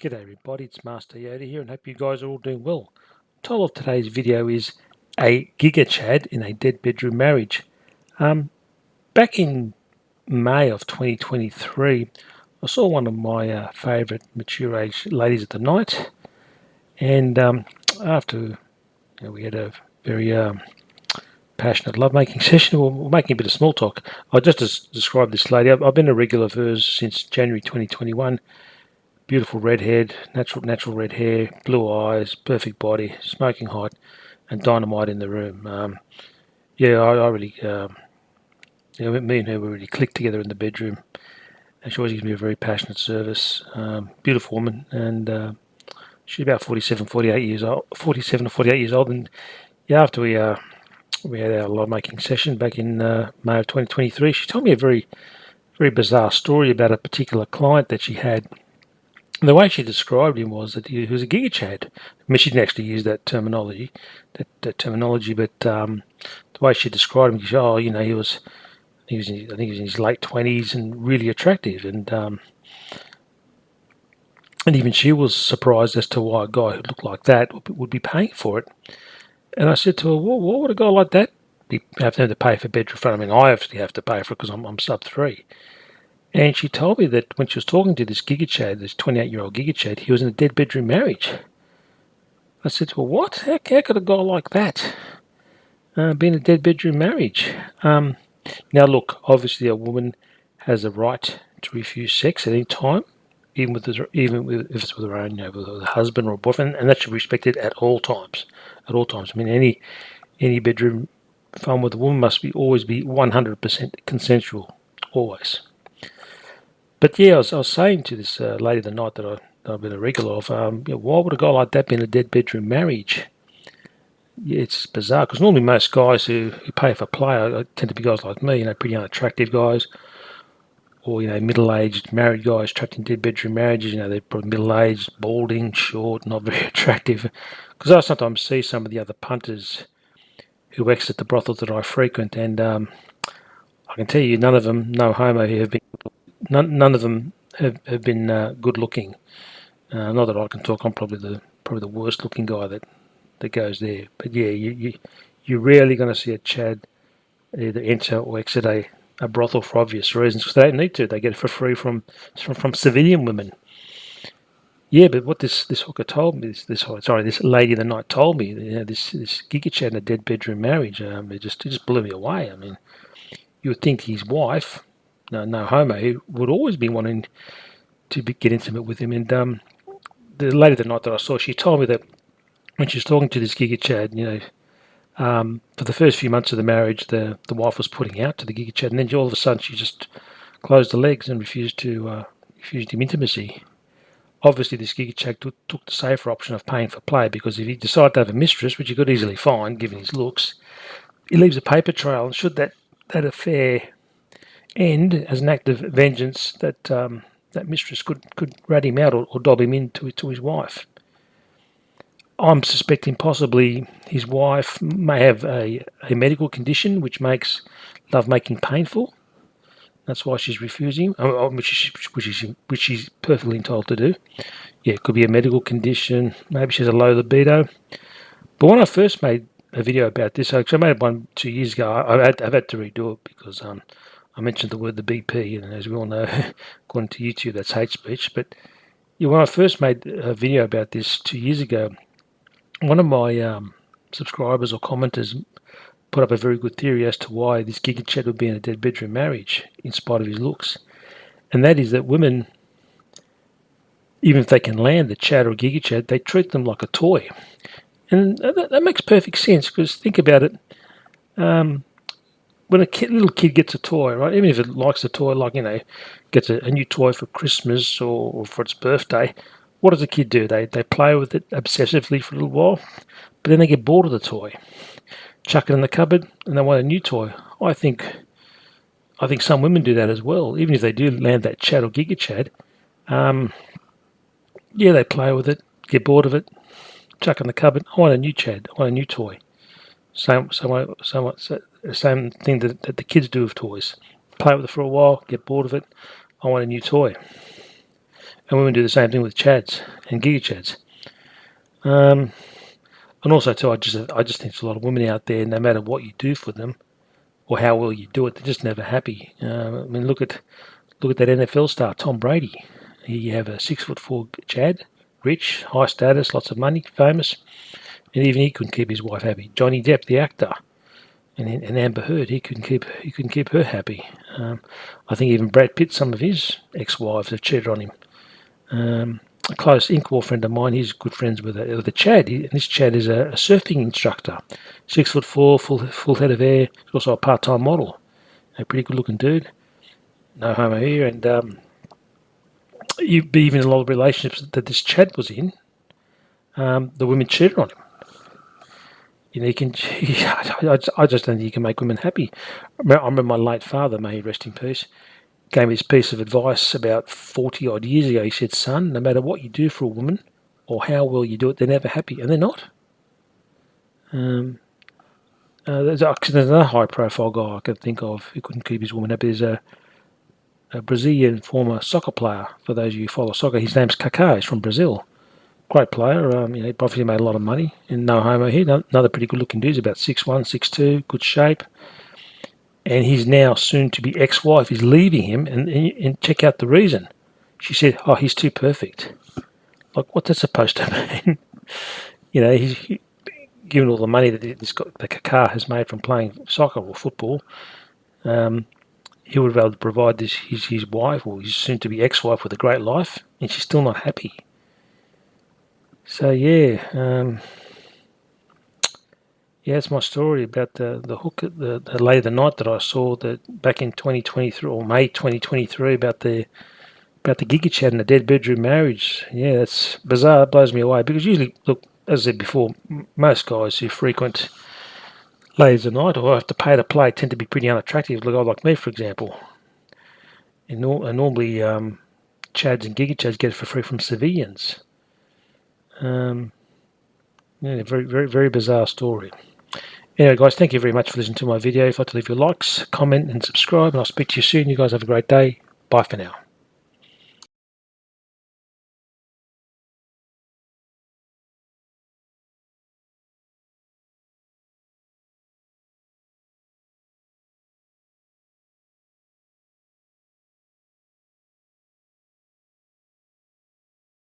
G'day everybody, it's Master Yoda here and hope you guys are all doing well. The title of today's video is A Giga Chad in a Dead Bedroom Marriage. Back in May of 2023, I saw one of my favourite mature age ladies of the night, and after we had a very passionate lovemaking session, we're making a bit of small talk. I just described this lady. I've been a regular of hers since January 2021. Beautiful red head, natural red hair, blue eyes, perfect body, smoking hot, and dynamite in the room. I really, me and her were really clicked together in the bedroom. And she always gives me a very passionate service. Beautiful woman, and she's about 48 years old. 47 or 48 years old, and yeah, after we had our lovemaking session back in May of 2023, she told me a very bizarre story about a particular client that she had. The way she described him was that he was a giga chad. I mean, she didn't actually use that terminology, but the way she described him, she said, "Oh, he was, I think he was in his late 20s and really attractive." And even she was surprised as to why a guy who looked like that would be paying for it. And I said to her, "Well, what would a guy like that have to pay for bedroom front? I mean, I obviously have to pay for it because I'm sub 3." And she told me that when she was talking to this giga chad, this 28-year-old giga chad, he was in a dead bedroom marriage. I said to her, "What? How could a guy like that be in a dead bedroom marriage?" Now, look, obviously, a woman has a right to refuse sex at any time, even if it's with her own, with her husband or boyfriend, and that should be respected at all times. At all times. I mean, any bedroom fun with a woman must always be 100% consensual, always. But yeah, I was saying to this lady the night that I've been a regular of, why would a guy like that be in a dead bedroom marriage? Yeah, it's bizarre because normally most guys who pay for play tend to be guys like me, pretty unattractive guys, or middle-aged married guys trapped in dead bedroom marriages. They're probably middle-aged, balding, short, not very attractive. Because I sometimes see some of the other punters who exit the brothels that I frequent, and I can tell you, none of them, no homo, none of them have been good looking. Not that I can talk. I'm probably the worst looking guy that goes there. But yeah, you're rarely going to see a Chad either enter or exit a brothel for obvious reasons because they don't need to. They get it for free from civilian women. Yeah, but what this hooker told me, this lady the night told me, this giga Chad in a dead bedroom marriage, it just blew me away. I mean, you would think his wife, no homo, would always be wanting to get intimate with him. And the lady the night that I saw, she told me that when she was talking to this giga Chad, for the first few months of the marriage, the wife was putting out to the giga Chad, and then all of a sudden she just closed the legs and refused him intimacy. Obviously, this giga Chad took the safer option of paying for play because if he decided to have a mistress, which he could easily find given his looks, he leaves a paper trail, and should that affair end as an act of vengeance, that mistress could rat him out or dob him in to his wife. I'm suspecting possibly his wife may have a medical condition which makes lovemaking painful. That's why she's refusing, which she's perfectly entitled to do. Yeah, it could be a medical condition. Maybe she has a low libido. But when I first made a video about this, I made one 2 years ago. I've had to redo it because I mentioned the word the BP, and as we all know, according to YouTube, that's hate speech. But yeah, when I first made a video about this 2 years ago, one of my subscribers or commenters put up a very good theory as to why this giga Chad would be in a dead bedroom marriage in spite of his looks. And that is that women, even if they can land the Chad or giga Chad, they treat them like a toy. And that makes perfect sense because think about it. When a little kid gets a toy, right, even if it likes the toy, gets a new toy for Christmas or for its birthday, what does the kid do? They play with it obsessively for a little while, but then they get bored of the toy, chuck it in the cupboard, and they want a new toy. I think some women do that as well, even if they do land that Chad or giga Chad. They play with it, get bored of it, chuck it in the cupboard. I want a new Chad. I want a new toy. Same thing that the kids do with toys. Play with it for a while, get bored of it. I want a new toy. And women do the same thing with chads and giga chads. And also too, I just think there's a lot of women out there, no matter what you do for them or how well you do it, they're just never happy. I mean, look at that NFL star Tom Brady. You have a 6'4" Chad, rich, high status, lots of money, famous, and even he couldn't keep his wife happy. Johnny Depp, the actor, and Amber Heard, he couldn't keep her happy. I think even Brad Pitt, some of his ex-wives have cheated on him. A close Inkwell friend of mine, he's good friends with a Chad. And this Chad is a surfing instructor, 6'4", full head of hair. He's also a part-time model, a pretty good-looking dude. No homo here, and even in a lot of relationships that this Chad was in, the women cheated on him. You know, I just don't think you can make women happy. I remember my late father, may he rest in peace, gave me this piece of advice about 40 odd years ago. He said, "Son, no matter what you do for a woman or how well you do it, they're never happy," and they're not. There's another high-profile guy I can think of who couldn't keep his woman happy. There's a Brazilian former soccer player. For those of you who follow soccer, his name's Kaká. He's from Brazil. Great player. He obviously made a lot of money. And no homo here. Another pretty good-looking dude. He's about 6'1", 6'2", good shape. And his now soon-to-be ex-wife is leaving him. And check out the reason. She said, "Oh, he's too perfect." Like, what's that supposed to mean? He's given all the money that the Kaká has made from playing soccer or football. He would be able to provide his wife or his soon-to-be ex-wife with a great life, and she's still not happy. So yeah, that's my story about the hook, the late of the night that I saw that back in 2023 or May 2023 about the Giga Chad and the dead bedroom marriage. Yeah, that's bizarre. It blows me away because usually, look, as I said before, most guys who frequent late of the night or have to pay to play tend to be pretty unattractive. Look, like me, for example. And normally, Chads and Giga Chads get it for free from civilians. Very, very, very bizarre story. Anyway, guys, thank you very much for listening to my video. If you'd like to leave your likes, comment, and subscribe, and I'll speak to you soon. You guys have a great day. Bye for now.